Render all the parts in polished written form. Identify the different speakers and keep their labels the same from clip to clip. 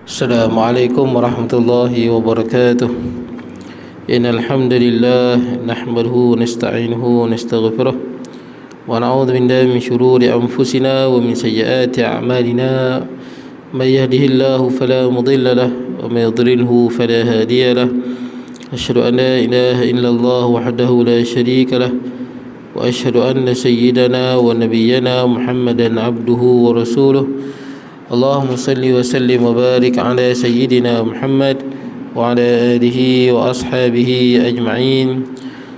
Speaker 1: Assalamualaikum warahmatullahi wabarakatuh. Innal hamdalillah nahmaduhu wa nasta'inuhu wa nastaghfiruh wa na'udzu billahi min shururi anfusina wa min sayyiati a'malina. May yahdihillahu fala mudilla lahu wa may yudlilhu fala hadiya lahu. Asyhadu an la ilaha illallah wahdahu la syarika lahu wa asyhadu anna sayyidana wa nabiyyana Muhammadan abduhu wa rasuluh. Allahumma salli wa sallim wa barik ala sayyidina Muhammad wa ala alihi wa ashabihi ajma'in.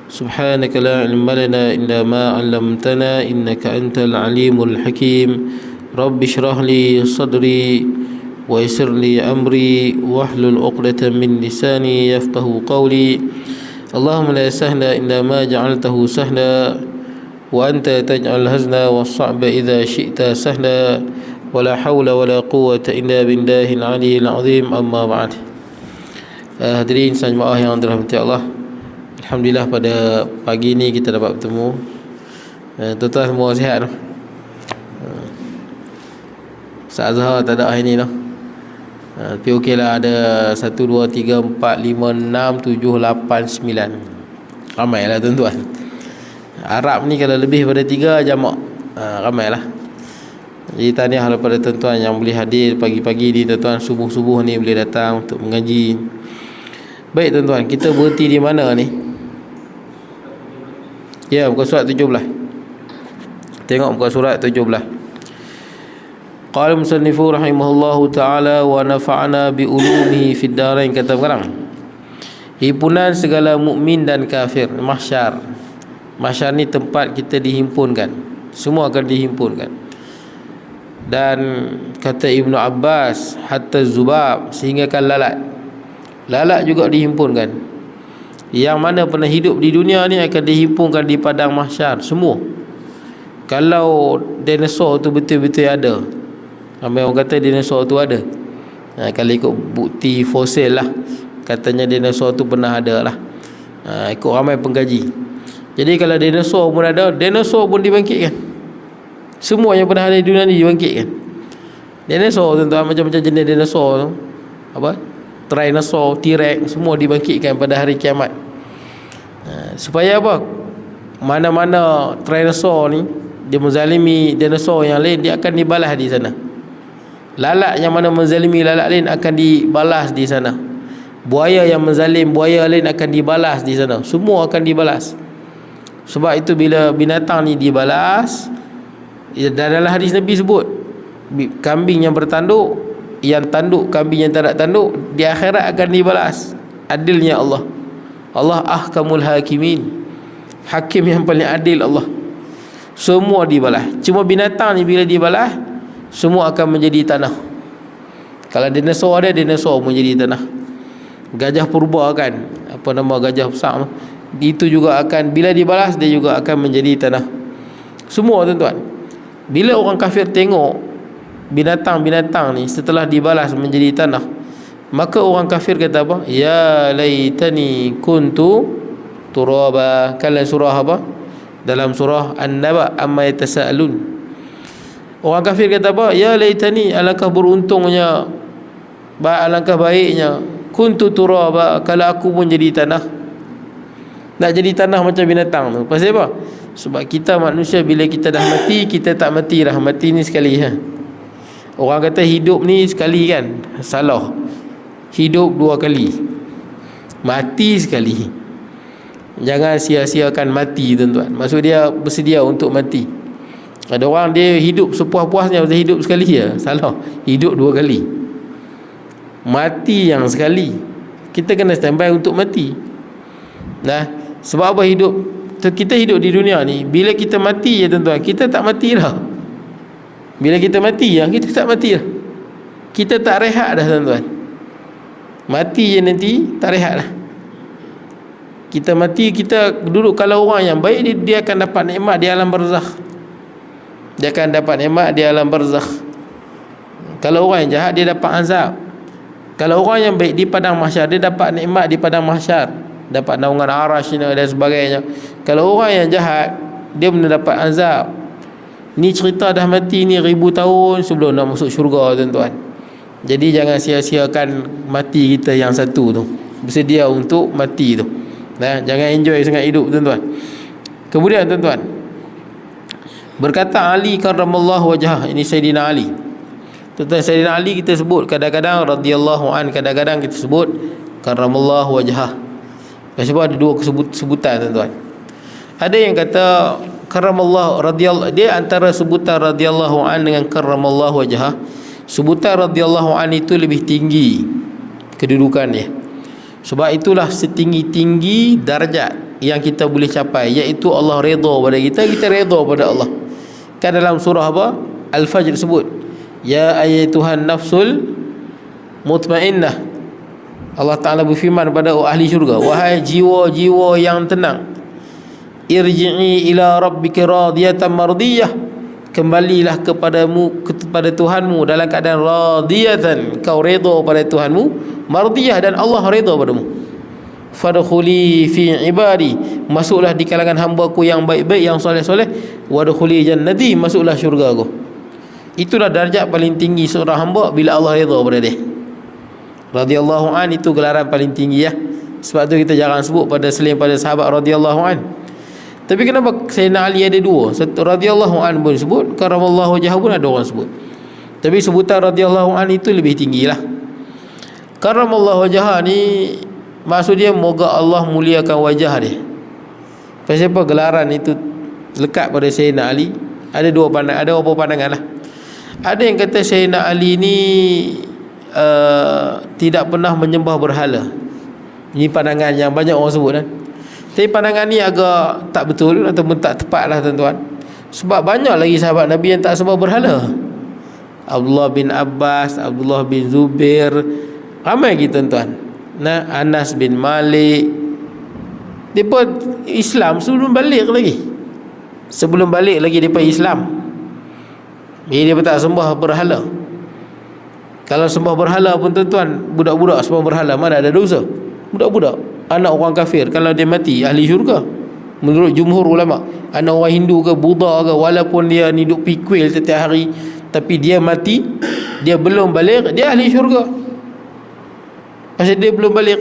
Speaker 1: Subhanaka la ilma lana illa ma 'allamtana innaka antal alimul hakim. Rabbi shrah li sadri wa yassir li amri wahlul 'uqdatam min lisani yafqahu qawli. Allahumma la sahla illa ma ja'altahu sahla wa anta taj'al hazna was-sa'ba idza syi'ta sahla. Wala hawla wala quwwata illa billahil aliyyil azim. Amma ba'd. Hadirin jemaah yang dirahmati Allah, alhamdulillah pada pagi ni kita dapat bertemu. Tuan-tuan semua sihat tu? Ustaz Azhar tak ada hari ni tu. Tapi okeylah, ada 1 2 3 4 5 6 7 8 9. Ramailah tuan-tuan. Arab ni kalau lebih pada 3 jamak, ramailah. Jadi tahniah kepada tuan-tuan yang boleh hadir pagi-pagi ni, tuan-tuan subuh-subuh ni boleh datang untuk mengaji. Baik tuan-tuan, kita berhenti di mana ni? Ya, muka surat 17. Tengok muka surat 17. Qala musannifu rahimahullahu ta'ala wa nafa'ana bi ulumihi fid darain. Kata sekarang, himpunan segala mukmin dan kafir, mahsyar. Mahsyar ni tempat kita dihimpunkan, semua akan dihimpunkan. Dan kata Ibnu Abbas, hatta zubab, sehinggakan lalat juga dihimpunkan. Yang mana pernah hidup di dunia ni akan dihimpunkan di padang mahsyar semua. Kalau dinosaur tu betul-betul ada, ramai orang kata dinosaur tu ada. Kalau ikut bukti fosil lah, katanya dinosaur tu pernah ada lah. Ikut ramai pengkaji. Jadi kalau dinosaur pun ada, dinosaur pun dibangkitkan. Semua yang pernah ada di dunia ni dibangkitkan. Dinosaur tuan-tuan, macam-macam jenis dinosaur tu, apa? Tyrannosaur, T-Rex, semua dibangkitkan pada hari kiamat. Supaya apa? Mana-mana Tyrannosaur ni dia menzalimi dinosaur yang lain, dia akan dibalas di sana. Lalat yang mana menzalimi lalat lain akan dibalas di sana. Buaya yang menzalim buaya lain akan dibalas di sana. Semua akan dibalas. Sebab itu bila binatang ni dibalas, dalam hadis Nabi sebut, kambing yang bertanduk, yang tanduk kambing yang tak ada tanduk, di akhirat akan dibalas. Adilnya Allah. Allah ahkamul hakimin, hakim yang paling adil Allah. Semua dibalas. Cuma binatang ni bila dibalas, semua akan menjadi tanah. Kalau dinosaur ada, dinosaur menjadi tanah. Gajah purba kan, apa nama gajah besar, itu juga akan, bila dibalas, dia juga akan menjadi tanah. Semua tuan-tuan. Bila orang kafir tengok binatang-binatang ni setelah dibalas menjadi tanah, maka orang kafir kata apa? Ya laitani kuntu turaba. Dalam surah apa? Dalam surah An-Naba, amma yatasaalun. Orang kafir kata apa? Ya laitani, alangkah beruntungnya, alangkah baiknya, kuntu turaba, kalau aku pun jadi tanah. Nak jadi tanah macam binatang tu. Pasal apa? Sebab kita manusia, bila kita dah mati, kita tak mati dah. Mati ni sekali. Orang kata hidup ni sekali kan? Salah. Hidup 2 kali, mati sekali. Jangan sia-siakan mati tuan-tuan. Maksud dia bersedia untuk mati. Ada orang dia hidup sepuas-puasnya, dia hidup sekali ya. Salah. Hidup 2 kali, mati yang sekali. Kita kena standby untuk mati. Nah, sebab apa hidup? Kita hidup di dunia ni, bila kita mati ya tuan-tuan, kita tak mati dah. Bila kita mati ya, kita tak mati dah. Kita tak rehat dah tuan-tuan. Mati je nanti, tak rehat dah. Kita mati, kita duduk. Kalau orang yang baik, dia akan dapat nikmat di alam barzakh. Dia akan dapat nikmat di alam barzakh. Kalau orang yang jahat, dia dapat azab. Kalau orang yang baik di padang mahsyar, dia dapat nikmat di padang mahsyar, dapat naungan arash dan sebagainya. Kalau orang yang jahat, dia mendapat azab. Ni cerita dah mati ni 1000 tahun sebelum nak masuk syurga tuan-tuan. Jadi jangan sia-siakan mati kita yang satu tu. Bersedia untuk mati tu. Jangan enjoy sangat hidup, tuan-tuan. Kemudian tuan-tuan, berkata Ali karramallahu wajhah, ini Sayyidina Ali. Tuan-tuan, Sayyidina Ali kita sebut kadang-kadang radhiyallahu an, kadang-kadang kita sebut karramallahu wajhah. Sebab ada dua sebutan, tuan-tuan. Ada yang kata karramallahu radhiyallahu, dia antara sebutan radhiyallahu an dengan karramallahu wajhah. Sebutan radhiyallahu an itu lebih tinggi kedudukannya. Sebab itulah setinggi-tinggi darjat yang kita boleh capai, iaitu Allah redha pada kita, kita redha pada Allah. Kan dalam surah apa? Al-Fajr sebut, ya ayyatuhan nafsul mutmainnah. Allah Ta'ala berfirman kepada ahli syurga, wahai jiwa-jiwa yang tenang, irji'i ila rabbika radiyatan mardiyah, kembalilah kepada Tuhanmu dalam keadaan radiyatan, kau redha pada Tuhanmu, mardiyah, dan Allah redha padamu. Fadkhuli fi ibadi, masuklah di kalangan hamba-Ku yang baik-baik, yang soleh-soleh. Wadkhuli jannati, masuklah syurga-Ku. Itulah darjat paling tinggi seorang hamba bila Allah redha pada dia. Radhiyallahu an itu gelaran paling tinggi ya. Sebab tu kita jarang sebut selain pada sahabat radhiyallahu an. Tapi kenapa Sayyidina Ali ada dua? Satu radhiyallahu an pun sebut, karamallahu wajhah pun ada orang sebut. Tapi sebutan radhiyallahu an itu lebih tinggilah. Karamallahu wajhah ni maksud dia moga Allah muliakan wajah dia. Pasal apa gelaran itu lekat pada Sayyidina Ali? Ada dua pandangan, ada beberapa pandangan lah. Ada yang kata Sayyidina Ali ni tidak pernah menyembah berhala. Ini pandangan yang banyak orang sebut kan. Tapi pandangan ni agak tak betul ataupun tak tepat lah, tuan-tuan. Sebab banyak lagi sahabat Nabi yang tak sembah berhala. Abdullah bin Abbas, Abdullah bin Zubair, ramai lagi, tuan-tuan. Anas bin Malik, dia pun Islam sebelum balik lagi. Sebelum balik lagi dia pun Islam. Dia pun tak sembah berhala. Kalau sembah berhala pun, tuan-tuan, budak-budak sembah berhala mana ada dosa? Budak-budak, anak orang kafir, kalau dia mati ahli syurga menurut jumhur ulama. Anak orang Hindu ke Buddha ke, walaupun dia ni duk pikwil setiap hari, tapi dia mati, dia belum balik, dia ahli syurga. Pasal dia belum balik.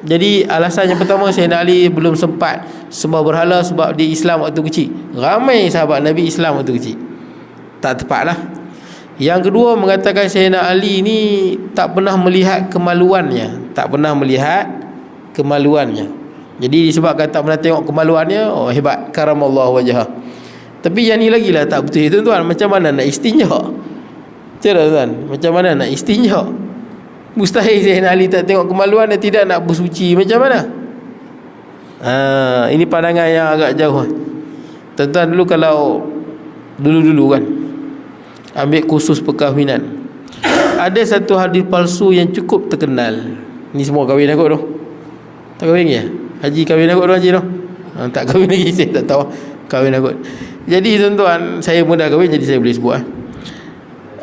Speaker 1: Jadi alasan yang pertama, Sayyidina Ali belum sempat sembah berhala sebab dia Islam waktu kecil. Ramai sahabat Nabi Islam waktu kecil. Tak tepat lah. Yang kedua, mengatakan Sayyidina Ali ni tak pernah melihat kemaluannya. Tak pernah melihat kemaluannya. Jadi disebabkan tak pernah tengok kemaluannya, oh hebat, karamallahu wajhah. Tapi yang ni lagi lah tak betul, tuan-tuan. Macam mana nak istinja? Tuan-tuan, macam mana nak istinja? Mustahil Sayyidina Ali tak tengok kemaluan dan tidak nak bersuci. Macam mana? Ini pandangan yang agak jauh. Tuan-tuan, dulu kalau dulu kan ambil kursus perkahwinan, ada satu hadis palsu yang cukup terkenal. Ni semua kahwin aku tu. Tak kahwin ya? Haji kahwin aku tu, haji tu. Tak kahwin lagi, saya tak tahu kahwin aku. Jadi tuan-tuan, saya pun dah kahwin, jadi saya boleh sebut.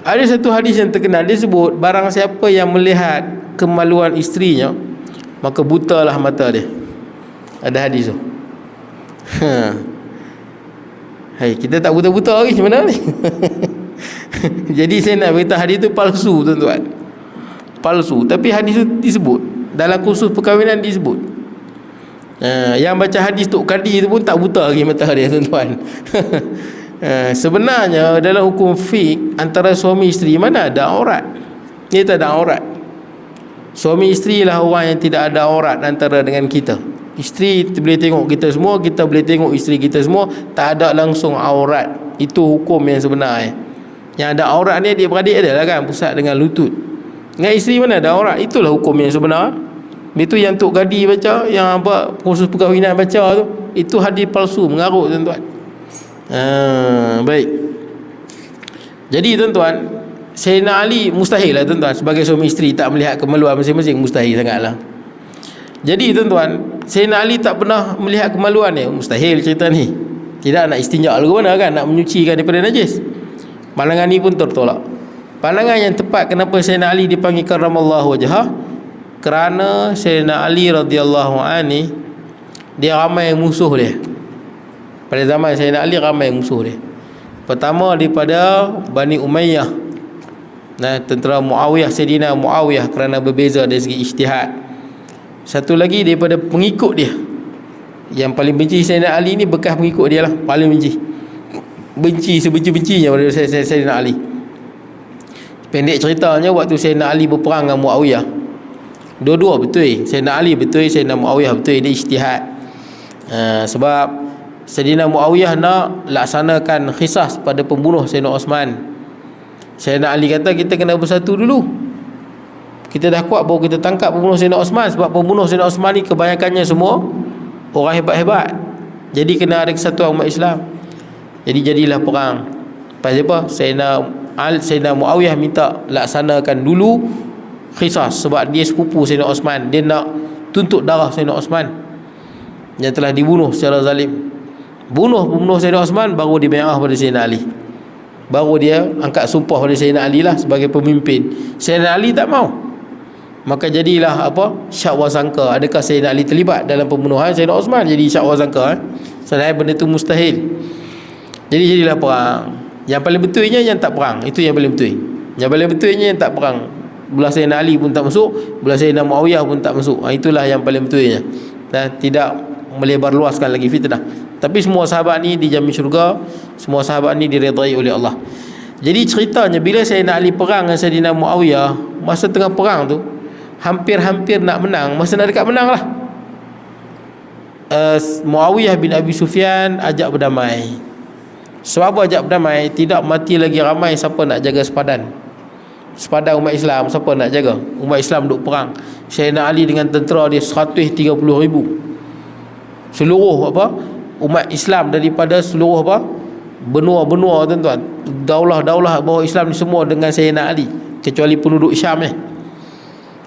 Speaker 1: Ada satu hadis yang terkenal, dia sebut barang siapa yang melihat kemaluan isterinya, maka butalah mata dia. Ada hadis tu. Hai, kita tak buta-buta lagi macam mana ni? Jadi saya nak beritahu hadis tu palsu, tuan-tuan. Palsu. Tapi hadis tu disebut dalam kursus perkahwinan, disebut. Yang baca hadis Tok Kadi tu pun tak buta lagi mata dia, tuan-tuan. Sebenarnya dalam hukum fiqh, antara suami isteri mana ada aurat? Dia tak ada aurat. Suami isteri lah orang yang tidak ada aurat antara dengan kita. Isteri boleh tengok kita semua, kita boleh tengok isteri kita semua, tak ada langsung aurat. Itu hukum yang sebenarnya. Yang ada aurat ni adik-beradik adalah kan, pusat dengan lutut. Dengan isteri mana ada aurat? Itulah hukum yang sebenar. Itu yang Tok Gadi baca, yang apa kursus perkahwinan baca tu, itu hadis palsu, mengarut, tuan-tuan. Baik. Jadi tuan-tuan, Sayyidina Ali mustahil lah, tuan-tuan, sebagai suami isteri tak melihat kemaluan masing-masing, mustahil sangatlah. Jadi tuan-tuan, Sayyidina Ali tak pernah melihat kemaluan dia, mustahil cerita ni. Tidak nak istinja ke mana kan, nak menyucikan daripada najis. Pandangan ni pun tertolak. Pandangan yang tepat, kenapa Sayyidina Ali dipanggil karamallahu wajhah, kerana Sayyidina Ali radhiyallahu anhu dia ramai musuh dia. Pada zaman Sayyidina Ali ramai musuh dia. Pertama daripada Bani Umayyah. Tentera Muawiyah, Sayyidina Muawiyah, kerana berbeza dari segi ijtihad. Satu lagi daripada pengikut dia, yang paling benci Sayyidina Ali ni bekas pengikut dia lah, paling benci sebenci-bencinya pada Sayyidina Ali. Pendek ceritanya, waktu Sayyidina Ali berperang dengan Muawiyah, dua-dua betul, Sayyidina Ali betul, Sayyidina Muawiyah betul, dia ijtihad. Sebab Sayyidina Muawiyah nak laksanakan qisas pada pembunuh Sayyidina Osman. Sayyidina Ali kata kita kena bersatu dulu, kita dah kuat baru kita tangkap pembunuh Sayyidina Osman. Sebab pembunuh Sayyidina Osman ni kebanyakannya semua orang hebat-hebat, jadi kena ada kesatuan umat Islam. Jadi jadilah perang. Pasal apa? Sayyidina Muawiyah minta laksanakan dulu qisas, sebab dia sepupu Sayyidina Osman, dia nak tuntut darah Sayyidina Osman yang telah dibunuh secara zalim. Pembunuh Sayyidina Osman, baru dia bai'ah pada Sayyidina Ali, baru dia angkat sumpah pada Sayyidina Ali lah sebagai pemimpin. Sayyidina Ali tak mau, maka jadilah syak wa sangka, adakah Sayyidina Ali terlibat dalam pembunuhan Sayyidina Osman. Jadi syak wa sangka, sedangkan benda tu mustahil. Jadi jadilah perang. Yang paling betulnya yang tak perang, itu yang paling betul. Yang paling betulnya yang tak perang, belah Sayyidina Ali pun tak masuk, belah Sayyidina Muawiyah pun tak masuk. Itulah yang paling betulnya. Tidak melebar luaskan lagi fitnah. Tapi semua sahabat ni dijamin syurga, semua sahabat ni diredai oleh Allah. Jadi ceritanya, bila Sayyidina Ali perang dengan Sayyidina Muawiyah, masa tengah perang tu hampir-hampir nak menang, masa nak dekat menang lah, Muawiyah bin Abi Sufyan ajak berdamai. Sebab apa ajak berdamai? Tidak mati lagi ramai siapa nak jaga sepadan umat Islam. Siapa nak jaga? Umat Islam duk perang. Sayyidina Ali dengan tentera dia 130,000. Seluruh umat Islam daripada seluruh benua-benua, tuan-tuan, daulah-daulah bawah Islam ni semua dengan Sayyidina Ali, kecuali penduduk Syam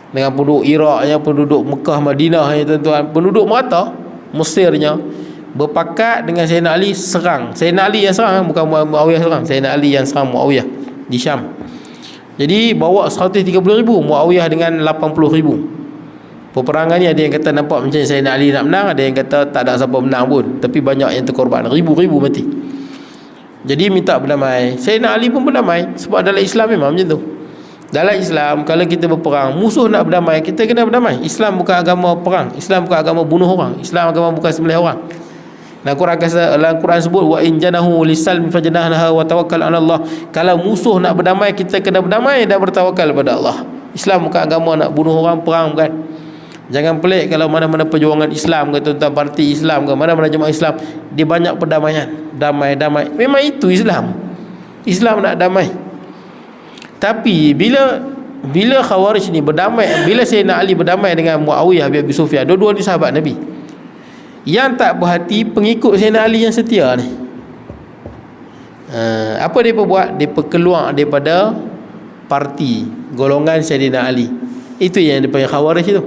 Speaker 1: dengan penduduk Iraqnya, penduduk Mekah, Madinahnya, tuan-tuan, penduduk merata Mesirnya berpakat dengan Sayyidina Ali serang. Sayyidina Ali yang serang, bukan Muawiyah serang. Sayyidina Ali yang serang Muawiyah di Syam. Jadi bawa 130,000, Muawiyah dengan 80,000. Peperangan ni ada yang kata nampak macam Sayyidina Ali nak menang, ada yang kata tak ada siapa menang pun, tapi banyak yang terkorban, ribu-ribu mati. Jadi minta berdamai. Sayyidina Ali pun berdamai, sebab dalam Islam memang macam tu. Dalam Islam, kalau kita berperang, musuh nak berdamai, kita kena berdamai. Islam bukan agama perang, Islam bukan agama bunuh orang, Islam agama bukan sembelih orang. Dalam Quran sebut, wa in janahu lisalmi fajnahnaha wa tawakkal 'ala Allah. Kalau musuh nak berdamai, kita kena berdamai dan bertawakal pada Allah. Islam bukan agama nak bunuh orang, perang bukan. Jangan pelik kalau mana-mana perjuangan Islam ke, tuan-tuan, parti Islam ke, mana-mana jemaah Islam, dia banyak perdamaian, damai. Memang itu Islam. Islam nak damai. Tapi bila Khawarij ni berdamai, bila Sayyidina Ali berdamai dengan Muawiyah bin Abi Sufyan, dua-dua ni sahabat Nabi, yang tak berhati pengikut Sayyidina Ali yang setia ni, apa dia buat? Dia keluar daripada parti golongan Sayyidina Ali. Itu yang dipanggil Khawarij itu.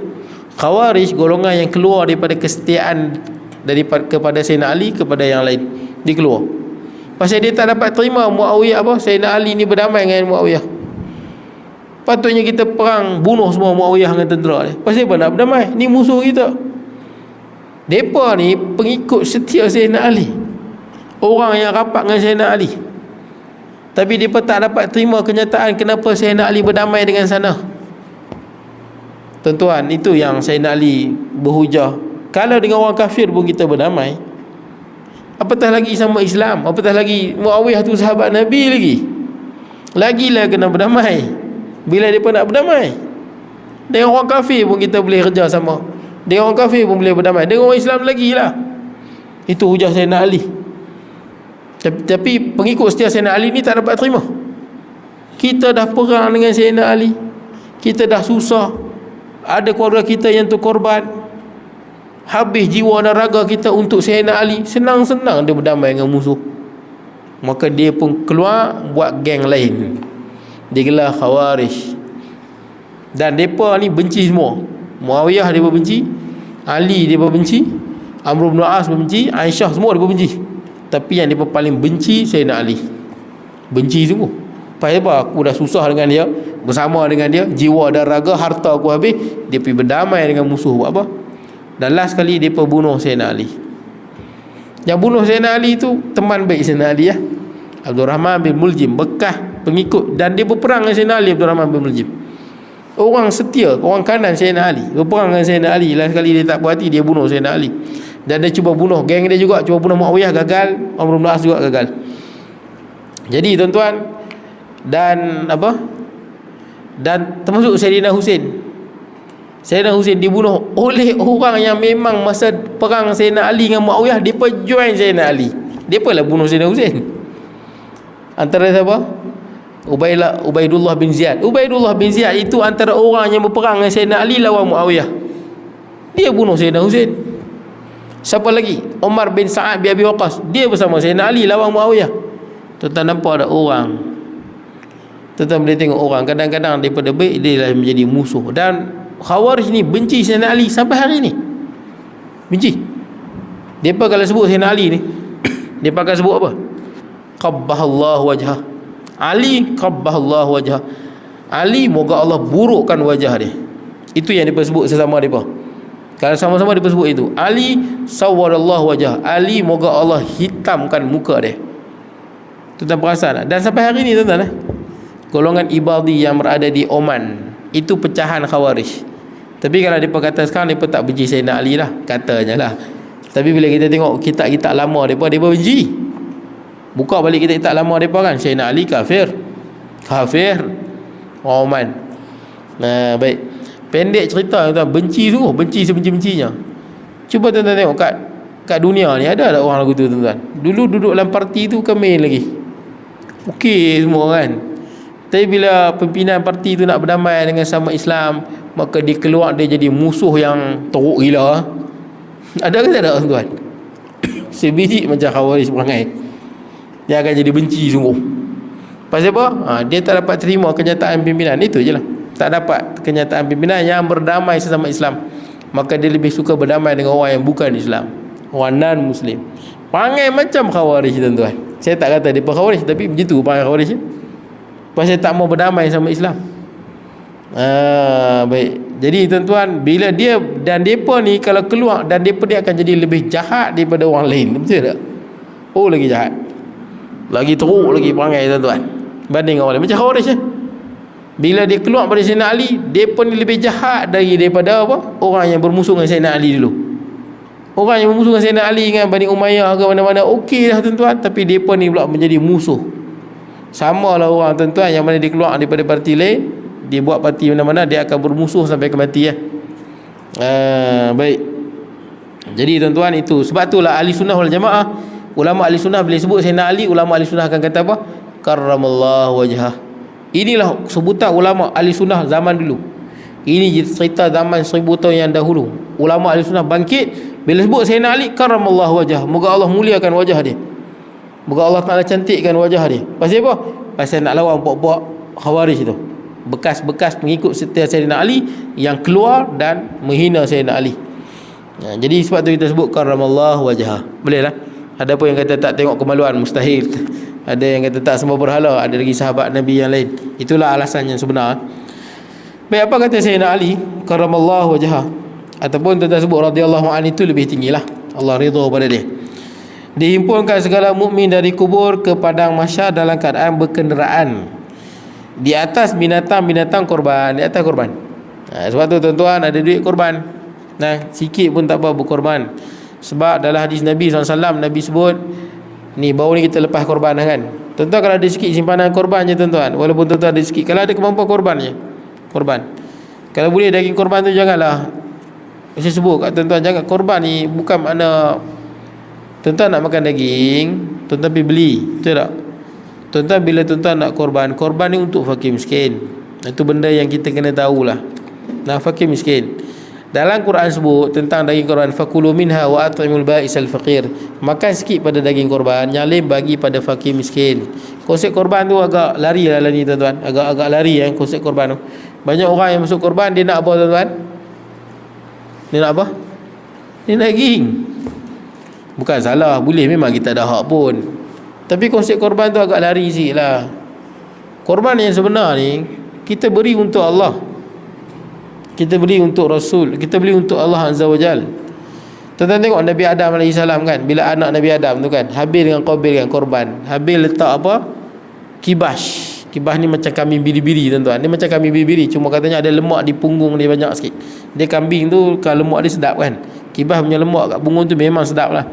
Speaker 1: Khawarij golongan yang keluar daripada kesetiaan kepada Sayyidina Ali kepada yang lain. Dia keluar pasal dia tak dapat terima Muawiyah Sayyidina Ali ni berdamai dengan Muawiyah. Patutnya kita perang, bunuh semua Muawiyah dengan tentera ni. Pasal apa nak berdamai? Ni musuh kita. Mereka ni pengikut setia Sayyidina Ali, orang yang rapat dengan Sayyidina Ali. Tapi mereka tak dapat terima kenyataan kenapa Sayyidina Ali berdamai dengan sana. Tuan-tuan, itu yang Sayyidina Ali berhujah, kalau dengan orang kafir pun kita berdamai, apatah lagi sama Islam, apatah lagi Muawiyah tu sahabat Nabi lagilah kena berdamai. Bila mereka nak berdamai dengan orang kafir pun kita boleh kerja sama, dengan orang kafir pun boleh berdamai, dengan orang Islam lagi lah. Itu hujah Sayyidina Ali. Tapi pengikut setia Sayyidina Ali ni tak dapat terima. Kita dah perang dengan Sayyidina Ali, kita dah susah, ada keluarga kita yang terkorban, habis jiwa dan raga kita untuk Sayyidina Ali, senang-senang dia berdamai dengan musuh. Maka dia pun keluar buat geng lain, dia gelar Khawarij. Dan mereka ni benci semua. Muawiyah dia benci, Ali dia benci, Amr bin As benci, Aisyah, semua dia benci. Tapi yang dia paling benci Sayyidina Ali. Benci sungguh. Pasal apa? Aku dah susah dengan dia, bersama dengan dia, jiwa dan raga, harta aku habis, dia pergi berdamai dengan musuh. Buat apa? Dan last kali dia bunuh Sayyidina Ali. Yang bunuh Sayyidina Ali tu teman baik Sayyidina Ali, Abdul Rahman bin Muljim, bekas pengikut, dan dia berperang dengan Sayyidina Ali Abdul Rahman bin Muljim. Orang setia, orang kanan Sayyidina Ali, berperang dengan Sayyidina Ali. Last kali dia tak puas hati, dia bunuh Sayyidina Ali. Dan dia cuba bunuh geng dia juga, cuba bunuh Muawiyah, gagal. Amr bin As juga gagal. Jadi tuan-tuan, dan termasuk Sayyidina Husain. Sayyidina Husain dibunuh oleh orang yang memang masa perang Sayyidina Ali dengan Muawiyah, depa join Sayyidina Ali. Depa lah bunuh Sayyidina Husain. Antara siapa? Ubaidullah bin Ziyad. Ubaidullah bin Ziyad itu antara orang yang berperang dengan Sayyidina Ali lawan Muawiyah. Dia bunuh Sayyidina Husain. Siapa lagi? Umar bin Sa'ad bin Abi Waqqas. Dia bersama Sayyidina Ali lawan Muawiyah. Tuan-tuan nampak ada orang. Tuan-tuan boleh tengok orang, kadang-kadang daripada baik dia lah menjadi musuh. Dan Khawarij ni benci Sayyidina Ali sampai hari ni. Benci. Depa kalau sebut Sayyidina Ali ni, depa akan sebut apa? Qabbahallahu wajhah. Ali qabbahallahu wajhah. Ali, moga Allah burukkan wajah dia. Itu yang depa sebut sesama depa. Kalau sama-sama depa sebut itu, Ali sawwarallahu wajhah. Ali, moga Allah hitamkan muka dia. Tuan-tuan perasan tak? Dan sampai hari ni tuan-tuan, golongan Ibadi yang berada di Oman itu pecahan Khawarij. Tapi kalau mereka kata sekarang, mereka tak benci Sayyidina Ali lah, katanya lah. Tapi bila kita tengok kitab-kitab lama mereka benci. Buka balik kitab-kitab lama mereka kan, Sayyidina Ali kafir orang Oman. Nah, baik, pendek cerita tuan, benci tu, benci sebenci-bencinya. Cuba tuan-tuan tengok kat dunia ni ada tak orang lagu tu tuan-tuan. Dulu duduk dalam parti tu kan main lagi, okey semua kan. Tapi bila pimpinan parti tu nak berdamai dengan sama Islam, maka dia keluar, dia jadi musuh yang teruk gila. Ada ke tak ada tuan? Sebiji macam Khawarij perangai, dia akan jadi benci sungguh. Pasal apa? Dia tak dapat terima kenyataan pimpinan. Itu je lah, tak dapat kenyataan pimpinan yang berdamai sesama Islam, maka dia lebih suka berdamai dengan orang yang bukan Islam, orang non-Muslim. Perangai macam Khawarij tuan-tuan. Saya tak kata dia Khawarij, tapi begitu perangai Khawarij. Pasal tak mau berdamai sama Islam. Baik. Jadi tuan-tuan, bila dia dan depa ni kalau keluar, dan depa dia akan jadi lebih jahat daripada orang lain. Betul tak? Oh, lagi jahat, lagi teruk lagi perangai tuan-tuan banding orang lain. Macam Khawarij bila dia keluar pada Sayyidina Ali, depa ni lebih jahat daripada apa? Orang yang bermusuh dengan Sayyidina Ali dulu. Orang yang bermusuh dengan Sayyidina Ali, dengan Bani Umayyah ke mana-mana, okey dah tuan-tuan. Tapi depa ni pula menjadi musuh. Sama lah orang tuan-tuan yang mana dia keluar daripada parti lain, dia buat parti mana-mana, dia akan bermusuh sampai ke mati ya. Baik. Jadi tuan-tuan, itu sebab itulah ahli sunnah wal jamaah, ulama ahli sunnah bila sebut Sayyidina Ali, ulama ahli sunnah akan kata apa? Karramallahu wajhah. Inilah sebutan ulama ahli sunnah zaman dulu. Ini cerita zaman 1000 tahun yang dahulu. Ulama ahli sunnah bangkit bila sebut Sayyidina Ali, karramallahu wajhah, moga Allah muliakan wajah dia, moga Allah Ta'ala cantikkan wajah dia. Pasal apa? Pasal nak lawan puak-puak Khawarij tu, bekas-bekas pengikut setia Sayyidina Ali yang keluar dan menghina Sayyidina Ali. Jadi sebab tu kita sebut karramallahu wajhah. Boleh lah. Ada pun yang kata tak tengok kemaluan, mustahil. Ada yang kata tak semua berhala, ada lagi sahabat Nabi yang lain. Itulah alasan yang sebenar. Baik, apa kata Sayyidina Ali? Karramallahu wajhah. Ataupun tuan-tuan sebut radhiyallahu anhu, itu lebih tinggilah, Allah ridha pada dia. Dihimpunkan segala mukmin dari kubur ke padang mahsyar dalam keadaan berkenderaan di atas binatang-binatang korban, di atas korban. Sebab tu tuan-tuan, ada duit korban, sikit pun tak apa berkorban. Sebab dalam hadis Nabi SAW, Nabi sebut ni, baru ni kita lepas korban kan. Tuan-tuan kalau ada sikit simpanan korban je tuan-tuan, walaupun tuan-tuan ada sikit, kalau ada kemampuan korban je, korban. Kalau boleh daging korban tu janganlah. Saya sebut kat tuan-tuan, jangan korban ni bukan makna tuan-tuan nak makan daging, tuan-tuan pergi beli, betul tak? Tuan-tuan bila tuan-tuan nak korban, korban ni untuk fakir miskin. Itu benda yang kita kena tahulah. Fakir miskin. Dalam Quran sebut tentang daging korban, fakulu minha wa at'imul ba'isal faqir. Makan sikit pada daging korban, yang lain bagi pada fakir miskin. Konsep korban tu agak lari lah ni tuan-tuan. Agak lari konsep korban tu. Banyak orang yang masuk korban, dia nak apa tuan-tuan? Dia nak apa? Dia nak daging. Bukan salah, boleh, memang kita ada hak pun. Tapi konsep korban tu agak lari sikit lah. Korban yang sebenar ni, kita beri untuk Allah, kita beri untuk Rasul, kita beri untuk Allah Azza wa Jal. Tuan-tuan tengok Nabi Adam AS kan, bila anak Nabi Adam tu kan, Habil dengan Qabil kan korban. Habil letak apa? Kibash. Kibas ni macam kambing biri-biri tuan-tuan. Dia macam kambing biri-biri, cuma katanya ada lemak di punggung dia banyak sikit. Dia kambing tu kalau lemak dia sedap kan. Kibas punya lemak kat punggung tu memang sedap lah.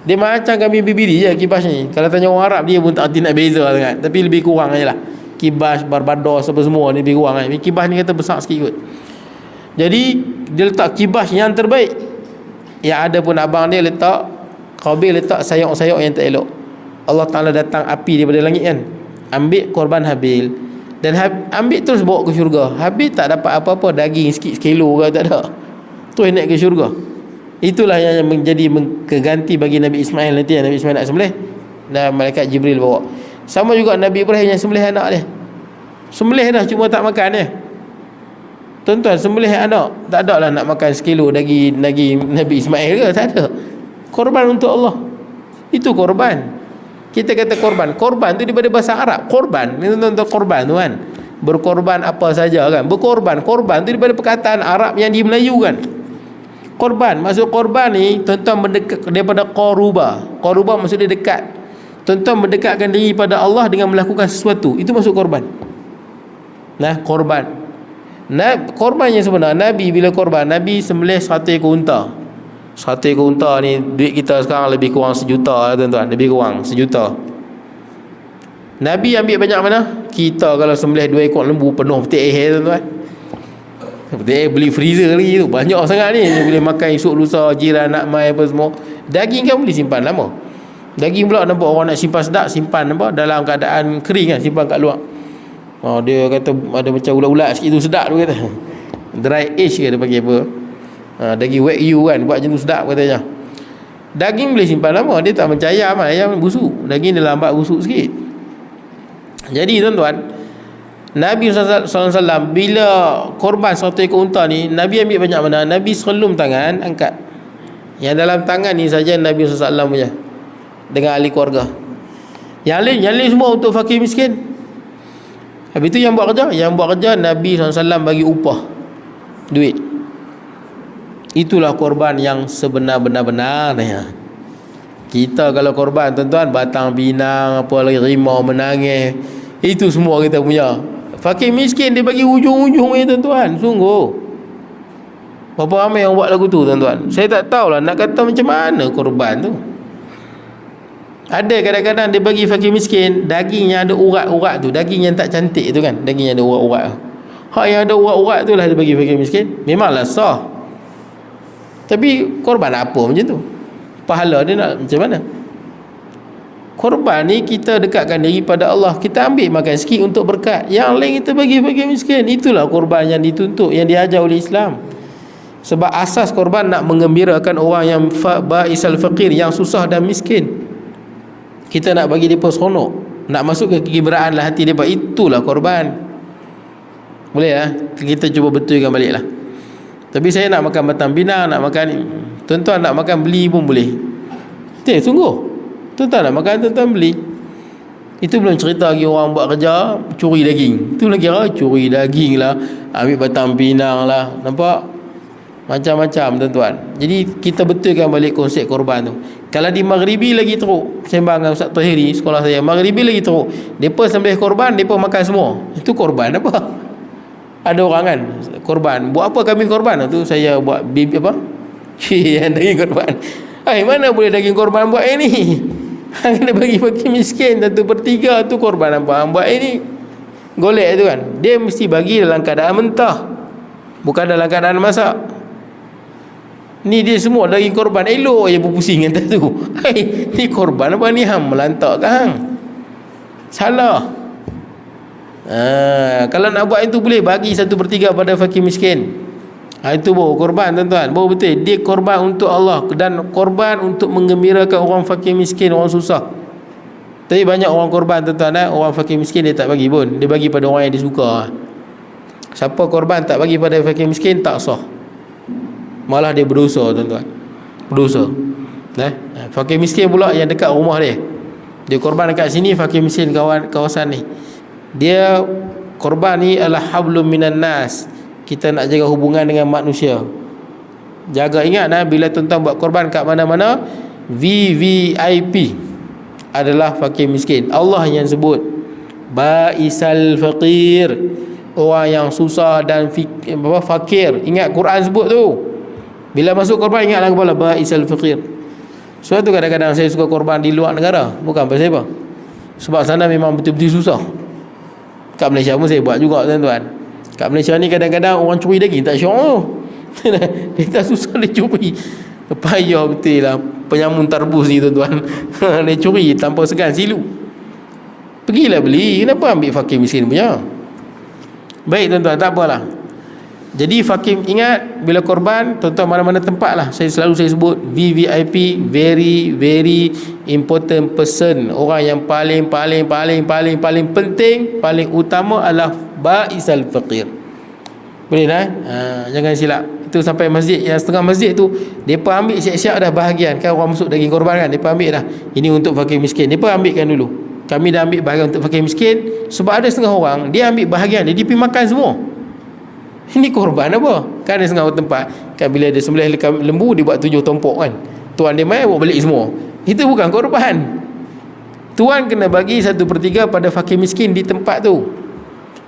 Speaker 1: Dia macam kambing biri-biri je kibas ni. Kalau tanya orang Arab dia pun tak arti nak beza sangat. Tapi lebih kurang je lah. Kibas, Barbados apa semua ni lebih kurang kan. Kibas ni kata besar sikit kot. Jadi dia letak kibas yang terbaik. Yang ada pun abang dia letak, Qabil letak sayok-sayok yang tak elok. Allah Ta'ala datang api daripada langit kan, ambil korban Habil, dan ambil terus bawa ke syurga. Habil tak dapat apa-apa, daging sikit sekilo ke tak ada, terus naik ke syurga. Itulah yang menjadi keganti bagi Nabi Ismail nanti. Nabi Ismail nak sembelih dan malaikat Jibril bawa. Sama juga Nabi Ibrahim yang sembelih anak dia. Sembelih dah cuma tak makan dia. Tuan-tuan, sembelih anak tak ada lah nak makan sekilo daging Nabi Ismail ke, tak ada. Korban untuk Allah. Itu korban. Kita kata korban. Korban tu daripada bahasa Arab. Korban. Ini tuan-tuan, korban tu kan. Berkorban apa saja kan. Berkorban. Korban tu daripada perkataan Arab yang di Melayu kan. Korban. Maksud korban ni, tuan-tuan mendekat daripada qaruba. Qaruba maksud dia dekat. Tuan-tuan mendekatkan diri pada Allah dengan melakukan sesuatu. Itu maksud korban. Nah, korban. Korban yang sebenar, Nabi bila korban, Nabi sembelih 100 ekor unta. 100 ekor unta ni duit kita sekarang lebih kurang 1 juta lah tuan-tuan. Lebih kurang 1 juta. Nabi ambil banyak mana? Kita kalau sembelih 2 ekor lembu penuh petik air tuan-tuan. Petik air beli freezer lagi tu. Banyak sangat ni. Boleh makan esok lusa, jiran nak mai apa semua. Daging kan boleh simpan lama. Daging pula nampak orang nak simpan sedap, simpan nampak dalam keadaan kering kan, simpan kat luar. Dia kata ada macam ulat-ulat sikit tu sedap tu kata. Dry age ke dia panggil apa. Daging wagyu kan, buat macam tu sedap katanya. Daging boleh simpan lama. Dia tak macam ayam. Ayam busuk. Daging dia lambat busuk sikit. Jadi tuan-tuan, Nabi SAW bila korban 100 ekor unta ni, Nabi ambil banyak mana? Nabi selum tangan angkat. Yang dalam tangan ni saja Nabi SAW punya, dengan ahli keluarga. Yang lain semua untuk fakir miskin. Habis tu yang buat kerja Nabi SAW bagi upah, duit. Itulah korban yang sebenar-benarnya. Kita kalau korban tuan-tuan, batang pinang apa lagi, rimau menangis, itu semua kita punya. Fakir miskin dia bagi ujung-ujung ni tuan-tuan. Sungguh berapa ramai yang buat lagu tu tuan-tuan. Saya tak tahulah nak kata macam mana korban tu. Ada kadang-kadang dia bagi fakir miskin daging yang ada urat-urat tu, daging yang tak cantik tu kan, daging yang ada urat-urat. Hak yang ada urat-urat tu lah dia bagi fakir miskin. Memanglah sah. Tapi korban apa macam tu? Pahala dia nak macam mana? Korban ni kita dekatkan diri pada Allah. Kita ambil makan sikit untuk berkat, yang lain kita bagi fakir miskin. Itulah korban yang dituntut, yang diajar oleh Islam. Sebab asas korban nak menggembirakan orang yang ba'isal faqir, yang susah dan miskin. Kita nak bagi mereka seronok, nak masuk ke kegembiraan lah hati mereka. Itulah korban. Boleh lah, kita cuba betulkan balik lah. Tapi saya nak makan batang pinang, nak makan, tuan-tuan nak makan beli pun boleh. Sungguh tuan-tuan nak makan, tuan-tuan beli. Itu belum cerita lagi orang buat kerja curi daging. Itu lagi curi daging lah, ambil batang pinang lah. Nampak? Macam-macam tuan-tuan. Jadi kita betulkan balik konsep korban tu. Kalau di Maghribi lagi teruk, sembang dengan Ustaz Tahiri sekolah saya, Maghribi lagi teruk. Mereka sembelih korban, mereka makan semua. Itu korban apa? Ada orang kan korban, buat apa kami korban? Tu saya buat bibi apa? Yang daging korban. Mana boleh daging korban buat ini? Kena bagi fakir miskin 1/3 tu korban apa? Buat ini golek tu kan. Dia mesti bagi dalam keadaan mentah, bukan dalam keadaan masak. Ni dia semua daging korban, elok je berpusing kata tu. Ni korban apa ni, hang melantak ke hang? Salah. Kalau nak buat itu boleh bagi 1/3 pada fakir miskin. Itu baru korban tuan-tuan. Baru betul dia korban untuk Allah, dan korban untuk menggembirakan orang fakir miskin, orang susah. Tapi banyak orang korban tuan-tuan, orang fakir miskin dia tak bagi pun. Dia bagi pada orang yang dia suka. Siapa korban tak bagi pada fakir miskin, tak sah. Malah dia berdosa tuan-tuan. Berdosa. Fakir miskin pula yang dekat rumah dia, dia korban dekat sini, fakir miskin kawasan ni, dia korban ni adalah hablum minan nas. Kita nak jaga hubungan dengan manusia. Jaga, ingat bila tuan-tuan buat korban kat mana-mana, VVIP adalah fakir miskin. Allah yang sebut Ba'isal faqir, orang yang susah dan fakir. Ingat Quran sebut tu, bila masuk korban ingatlah kepala ba'isal faqir. Sebab tu kadang-kadang saya suka korban di luar negara. Bukan pasal apa, sebab sana memang betul-betul susah. Kat Malaysia pun saya buat juga tuan-tuan. Kat Malaysia ni kadang-kadang orang curi daging tak syok. Dia tak susah dia curi. Payah betul lah penyamun tarbus ni tuan-tuan. Dia curi tanpa segan silu. Pergilah beli. Kenapa ambil fakir miskin punya? Baik tuan-tuan, tak apalah. Jadi fakir, ingat bila korban, tuan-tuan mana-mana tempat lah, saya sebut VVIP, very very important person. Orang yang paling penting, paling utama adalah ba'isal faqir. Boleh lah, jangan silap. Itu sampai masjid, yang setengah masjid tu mereka ambil siap-siap dah bahagian. Kan orang masuk daging korban kan, mereka ambil dah, ini untuk fakir miskin. Mereka ambilkan dulu. Kami dah ambil bahagian untuk fakir miskin. Sebab ada setengah orang dia ambil bahagian, dia pergi makan semua. Ini korban apa? Kan ada setengah tempat kan, bila dia sembelih lembu, dia buat 7 tompok kan, tuan dia mai bawa balik semua. Itu bukan korban. Tuan kena bagi 1/3 pada fakir miskin di tempat tu.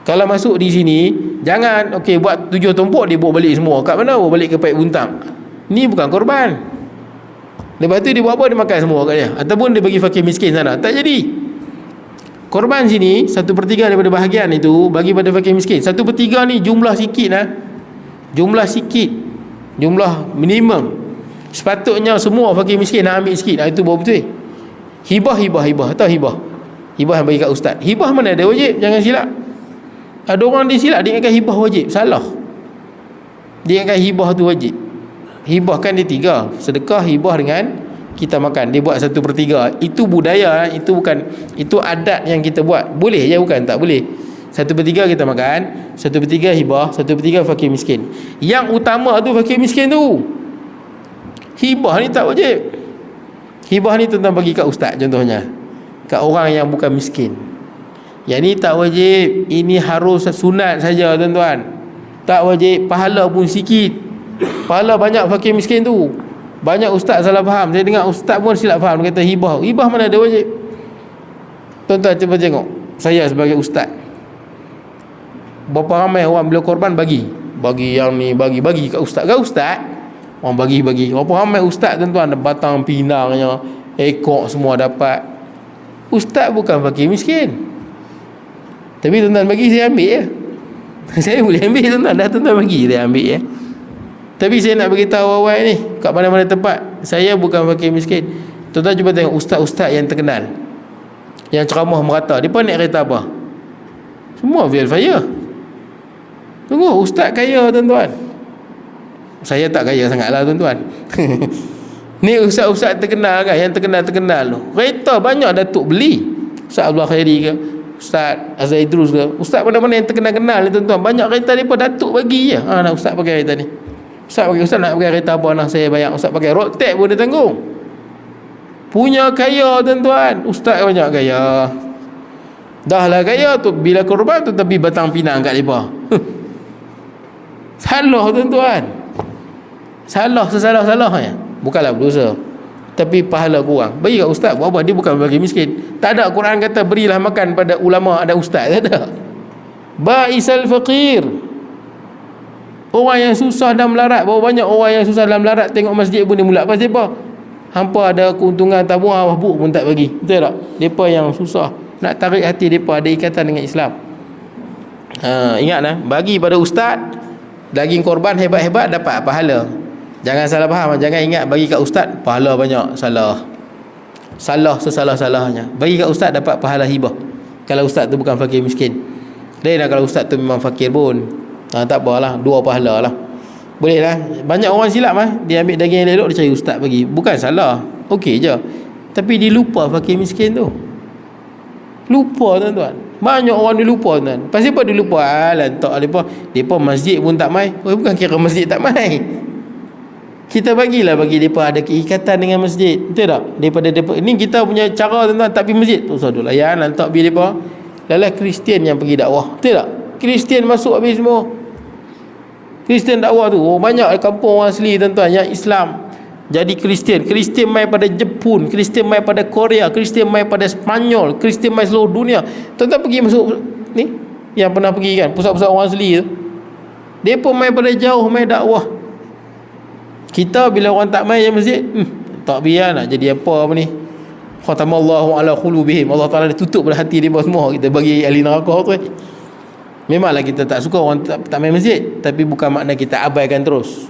Speaker 1: Kalau masuk di sini, jangan okey buat 7 tompok dia bawa balik semua. Kat mana? Bawa balik ke Pait Buntang. Ni bukan korban. Lepas tu dia buat apa? Dia makan semua kat dia, ataupun dia bagi fakir miskin sana. Tak jadi. Korban sini 1/3 daripada bahagian itu bagi pada fakir miskin. 1/3 ni jumlah sikit lah. Jumlah sikit, jumlah minimum. Sepatutnya semua fakir miskin nak ambil sikit. Itu baru betul. Hibah atau hibah yang bagi kat ustaz. Hibah mana ada wajib? Jangan silap. Ada orang dia silap, dia ingatkan hibah wajib. Salah. Dia ingatkan hibah tu wajib. Hibah kan dia 3, sedekah, hibah dengan kita makan. Dia buat 1/3. Itu budaya, itu bukan, itu adat yang kita buat. Boleh je, bukan tak boleh. 1/3 kita makan, 1/3 hibah, 1/3 fakir miskin. Yang utama tu fakir miskin tu. Hibah ni tak wajib. Hibah ni tuan-tuan bagi kat ustaz contohnya, kat orang yang bukan miskin. Yang ni tak wajib. Ini harus sunat saja tuan-tuan. Tak wajib. Pahala pun sikit. Pahala banyak fakir miskin tu. Banyak ustaz salah faham. Saya dengar ustaz pun silap faham. Dia kata hibah. Hibah mana ada wajib? Tuan-tuan cuba tengok. Saya sebagai ustaz, berapa ramai orang bila korban bagi yang ni, bagi kat ustaz. Kat ustaz orang bagi. Berapa ramai ustaz tuan-tuan, batang pinangnya, ekor semua dapat. Ustaz bukan fakir miskin. Tapi tuan-tuan bagi, saya ambil ya. Saya boleh ambil tuan-tuan. Dah tuan-tuan bagi, saya ambil ya. Tapi saya nak beritahu awal ni, kat mana-mana tempat, saya bukan fakir miskin. Tuan-tuan cuba tengok ustaz-ustaz yang terkenal, yang ceramah merata, dia pun naik kereta apa? Semua Velfire. Tunggu, ustaz kaya tuan-tuan. Saya tak kaya sangat lah tuan-tuan. Ni ustaz-ustaz terkenal kan, yang terkenal tu, kereta banyak datuk beli. Ustaz Abdul Khairi ke, Ustaz Azhar Idrus ke, ustaz mana-mana yang terkenal-kenal ni tuan-tuan, banyak kereta mereka datuk bagi je. Nak ustaz pakai kereta ni, ustaz nak pakai kereta apa, nak saya bayar. Ustaz pakai road tax pun dia tanggung. Punya kaya tuan-tuan. Ustaz banyak kaya. Dah lah kaya tu, bila korban tu tapi batang pinang kat mereka. Salah tuan-tuan. Salah-salahnya. Bukanlah berdosa, tapi pahala kurang. Bagi kat ustaz buat apa? Dia bukan bagi miskin. Tak ada Quran kata berilah makan pada ulama dan ustaz. Tak ada. Ba'isal faqir, orang yang susah dan melarat. Berapa banyak orang yang susah dan melarat tengok masjid pun dia mulak. Pasal apa? Hampa ada keuntungan tabung, mabuk pun tak bagi. Betul tak? Mereka yang susah, nak tarik hati mereka ada ikatan dengan Islam. Ingatlah, bagi pada ustaz, daging korban hebat-hebat dapat pahala. Jangan salah faham. Jangan ingat bagi kat ustaz pahala banyak. Salah sesalah-salahnya. Bagi kat ustaz dapat pahala hibah kalau ustaz tu bukan fakir miskin. Lain lah kalau ustaz tu memang fakir pun. Tak apalah, 2 pahala lah. Boleh lah. Banyak orang silap dia ambil daging yang elok, dia cari ustaz bagi. Bukan salah, okey je. Tapi dia lupa fakir miskin tu. Lupa tuan-tuan. Banyak orang dia lupa tuan. Pasal apa dia lupa? Lantak mereka masjid pun tak mai. Bukan kira masjid tak mai. Kita bagi mereka ada keikatan dengan masjid. Betul tak? Daripada ni kita punya cara tuan-tuan, tak pergi masjid tu satu layan lantak pergi mereka. Lalah Kristian yang pergi dakwah. Betul tak? Kristian masuk habis semua. Kristian dakwah tu, banyak kampung orang asli tuan-tuan yang Islam. jadi Kristian. Kristian mai pada Jepun, Kristian mai pada Korea, Kristian mai pada Spanyol, Kristian mai seluruh dunia. Tuan-tuan pergi masuk ni, yang pernah pergi kan, pusat-pusat orang asli tu, dia pun mai pada jauh, mai dakwah. Kita bila orang tak mai je masjid, tak biar nak jadi apa ni, khatamallahu ala qulubihim, Allah Taala dia tutup pada hati dia semua. Kita bagi ahli neraka tu. Memanglah kita tak suka orang tak main masjid, tapi bukan makna kita abaikan terus.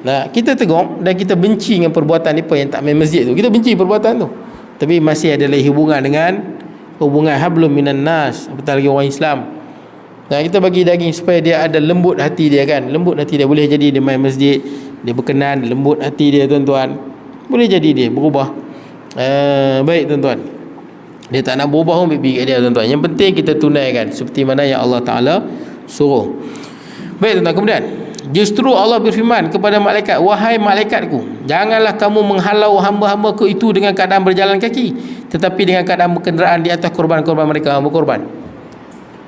Speaker 1: Nah, kita tegur dan kita benci dengan perbuatan apa yang tak main masjid tu. Kita benci perbuatan tu. Tapi masih ada lagi hubungan dengan hubungan hablum minan nas, apatah lagi orang Islam. Nah, kita bagi daging supaya dia ada lembut hati dia kan. Lembut hati dia, boleh jadi dia main masjid, dia berkenan, lembut hati dia tuan-tuan. Boleh jadi dia berubah. Baik tuan-tuan. Dia tak nak berubah pun pergi kat dia tuan-tuan. Yang penting kita tunaikan seperti mana yang Allah Ta'ala suruh. Baik tuan-tuan, kemudian justru Allah berfirman kepada malaikat, wahai malaikatku, janganlah kamu menghalau hamba-hambaku itu dengan keadaan berjalan kaki, tetapi dengan keadaan berkenderaan di atas korban-korban mereka berkorban.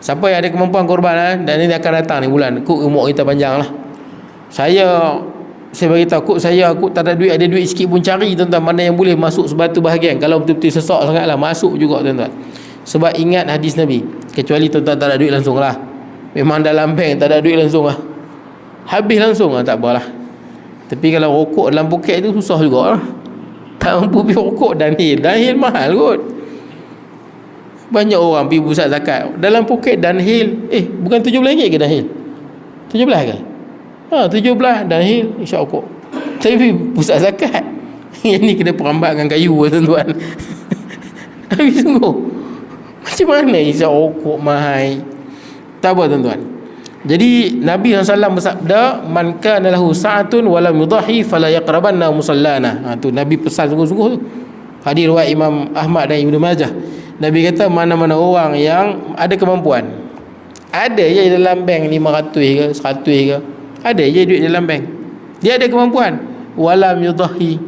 Speaker 1: Siapa yang ada kemampuan korban dan ini akan datang ni bulan, kuk umur kita panjang lah. Saya beritahu, aku tak ada duit sikit pun cari tuan-tuan, mana yang boleh masuk sebatu bahagian. Kalau betul-betul sesak sangatlah, masuk juga tuan-tuan. Sebab ingat hadis Nabi, kecuali tuan-tuan tak ada duit langsung lah, memang dalam bank tak ada duit langsung lah, habis langsung lah, tak apalah. Tapi kalau rokok dalam poket tu susah juga lah. Tak mampu pergi rokok, Danhil mahal kot. Banyak orang pergi pusat zakat dalam poket Danhil. Bukan RM17 ke Danhil? 17 ke? 17 Danhil isyak rokok. Tapi pusat zakat yang ni kena perambatkan kayu tuan-tuan. Habis sungguh, macam mana isyak rokok mahal? Tak apa tuan-tuan. Jadi Nabi SAW bersabda, man kana lahu sa'atun wa lam yudahi fala yaqrabanna musallana. Tu Nabi pesan sungguh-sungguh tu. Hadis riwayat Imam Ahmad dan Ibnu Majah. Nabi kata, mana-mana orang yang ada kemampuan, ada je dalam bank 500 ke 100 ke, ada je duit dalam bank, dia ada kemampuan, walam yudahi,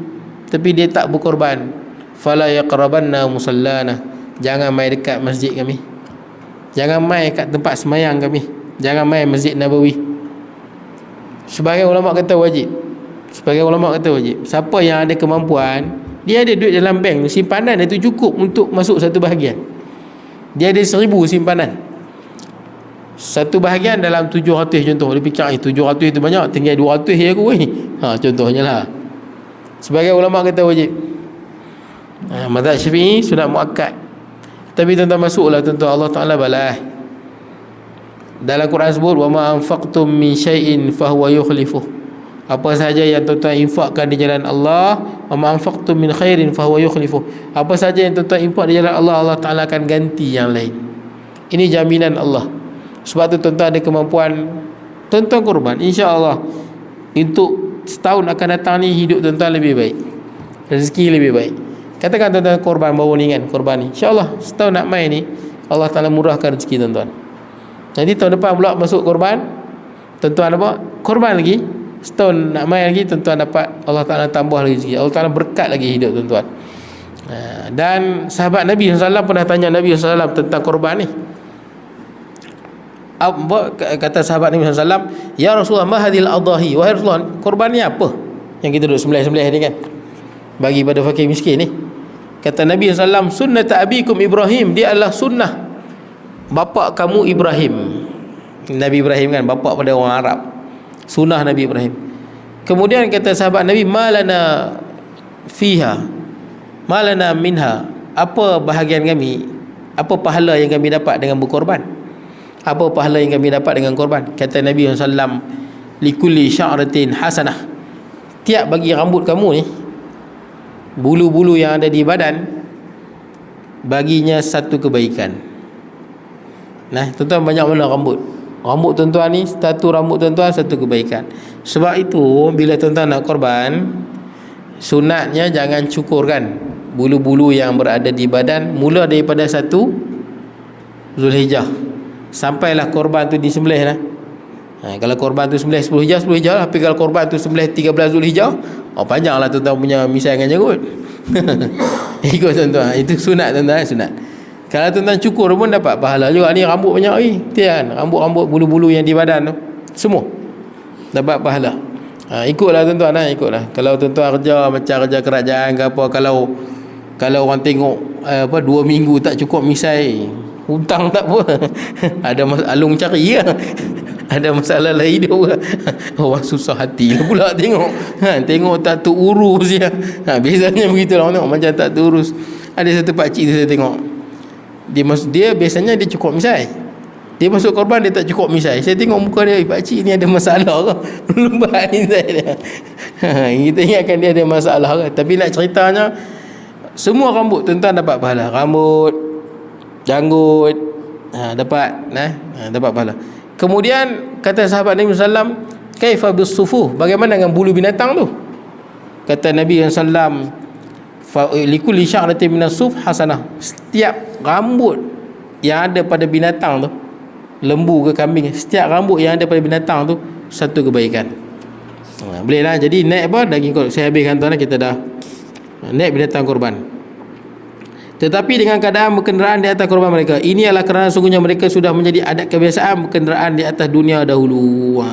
Speaker 1: tapi dia tak berkorban, fala yaqrabanna musallana, jangan mai dekat masjid kami, jangan mai kat tempat semayang kami, jangan mai Masjid Nabawi. Sebagai ulama kata wajib. Siapa yang ada kemampuan, dia ada duit dalam bank, simpanan itu cukup untuk masuk satu bahagian. Dia ada 1000 simpanan, satu bahagian dalam 700 contoh. Dia fikir 700 itu banyak, tinggal 200 je aku ni. Contohnya lah. Sebagai ulama kata wajib. Mazhab Syafi'i sunat muakkad. Tapi tuan-tuan masuklah tuan-tuan, Allah Ta'ala balas. Dalam Quran sebut, wa ma anfaqtum min syai'in fahuwa yukhlifuh. Apa sahaja yang tuan-tuan infakkan di jalan Allah, wa ma anfaqtum min khairin fahuwa yukhlifuh. Apa sahaja yang tuan-tuan infak di jalan Allah, Allah Ta'ala akan ganti yang lain. Ini jaminan Allah. Sebab tu tuan-tuan ada kemampuan, tuan-tuan korban, insya-Allah untuk setahun akan datang ni hidup tuan-tuan lebih baik, rezeki lebih baik. Katakan tuan-tuan korban baru ni kan, korban ni, insya-Allah setahun nak mai ni Allah Ta'ala murahkan rezeki tuan-tuan. Nanti tahun depan pula masuk korban, tuan-tuan apa? Korban lagi. Setahun nak mai lagi, tuan-tuan dapat, Allah Ta'ala tambah lagi rezeki, Allah Ta'ala berkat lagi hidup tuan-tuan. Dan sahabat Nabi SAW pernah tanya Nabi SAW tentang korban ni. Kata sahabat Nabi SAW, ya Rasulullah, ma hadhil adahi, wahai Rasulullah, korban ni apa yang kita duduk sembelih-sembelih ni kan, bagi pada fakir miskin ni? Kata Nabi SAW, sunnat abikum Ibrahim, dia adalah sunnah bapa kamu Ibrahim. Nabi Ibrahim kan bapa pada orang Arab, sunnah Nabi Ibrahim. Kemudian kata sahabat Nabi, malana fiha, malana minha, apa bahagian kami, apa pahala yang kami dapat dengan berkorban, apa pahala yang kami dapat dengan korban? Kata Nabi SAW, likulli sya'ratin hasanah, tiap bagi rambut kamu ni, bulu-bulu yang ada di badan, baginya satu kebaikan. Nah, tuan-tuan, banyak mana rambut tuan-tuan ni, satu rambut tuan-tuan satu kebaikan. Sebab itu bila tuan-tuan nak korban, sunatnya jangan cukurkan bulu-bulu yang berada di badan mula daripada 1 Zulhijjah sampailah korban tu disembelih lah. Kalau korban tu sembelih 10 Hijjah, tapi kalau korban tu sembelih 13 Zulhijjah, panjanglah tuan-tuan punya misai dengan janggut. Ikut tuan-tuan, itu sunat tuan-tuan, sunat. Kalau tuan-tuan cukur pun dapat pahala juga. Ni rambut banyak ni, kan? Rambut-rambut bulu-bulu yang di badan tu semua dapat pahala. Ikutlah tuan-tuan, ikutlah. Kalau tuan-tuan kerja macam kerja kerajaan ke apa, kalau orang tengok 2 minggu tak cukup misai, hutang tak apa. Ada alung cari ya. Ada masalah lain dia orang. Orang susah hati pula tengok. Tengok tak terurus ya. Biasanya begitulah orang tengok macam tak terurus. Ada satu pak cik tu saya tengok. Dia biasanya dia cukup misai. Dia masuk korban dia tak cukup misai. Saya tengok muka dia, pak cik ni ada masalah ke? Belum bahan misai dia. Kita ingatkan dia ada masalah ke? Tapi nak ceritanya, semua rambut tuan-tuan dapat pahala. Rambut, janggut, dapat dapat pahala. Kemudian kata sahabat Nabi sallam, kaifa bis-sufuh, bagaimana dengan bulu binatang tu? Kata Nabi sallam, fa likulli sya'ratin minas-suf hasanah. Setiap rambut yang ada pada binatang tu, lembu ke kambing, setiap rambut yang ada pada binatang tu satu kebaikan. Bolehlah. Jadi naik daging korban. Saya habiskan tuan, kita dah naik binatang korban. Tetapi dengan keadaan berkenderaan di atas korban mereka, ini adalah kerana sungguhnya mereka sudah menjadi adat kebiasaan berkenderaan di atas dunia dahulu.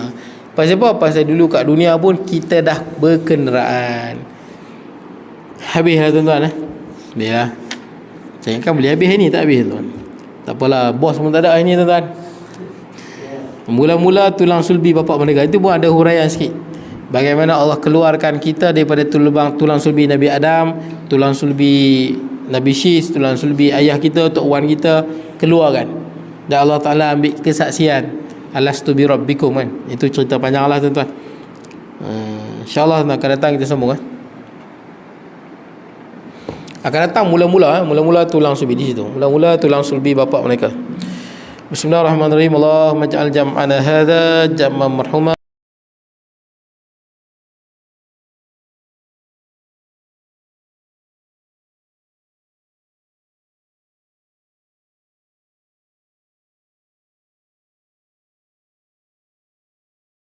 Speaker 1: Pasal apa? Pasal dulu kat dunia pun kita dah berkenderaan. Habislah tuan-tuan. Habislah. Saya kan boleh habis ni, tak habis tuan. Tak apalah, bos pun tak ada hari ni tuan-tuan. Mula-mula tulang sulbi bapa mereka, itu pun ada huraian sikit. Bagaimana Allah keluarkan kita daripada tulang sulbi Nabi Adam, tulang sulbi Nabi Syis, tulang sulbi ayah kita, tok wan kita, keluarkan. Dan Allah Ta'ala ambil kesaksian, alastu bi rabbikum kan. Itu cerita panjang lah tuan-tuan. InsyaAllah akan datang kita sambung akan datang mula-mula tulang sulbi di situ. Mula-mula tulang sulbi bapa mereka. Bismillahirrahmanirrahim. Allahumma ja'al jam'ana hadza jam'an marhuma.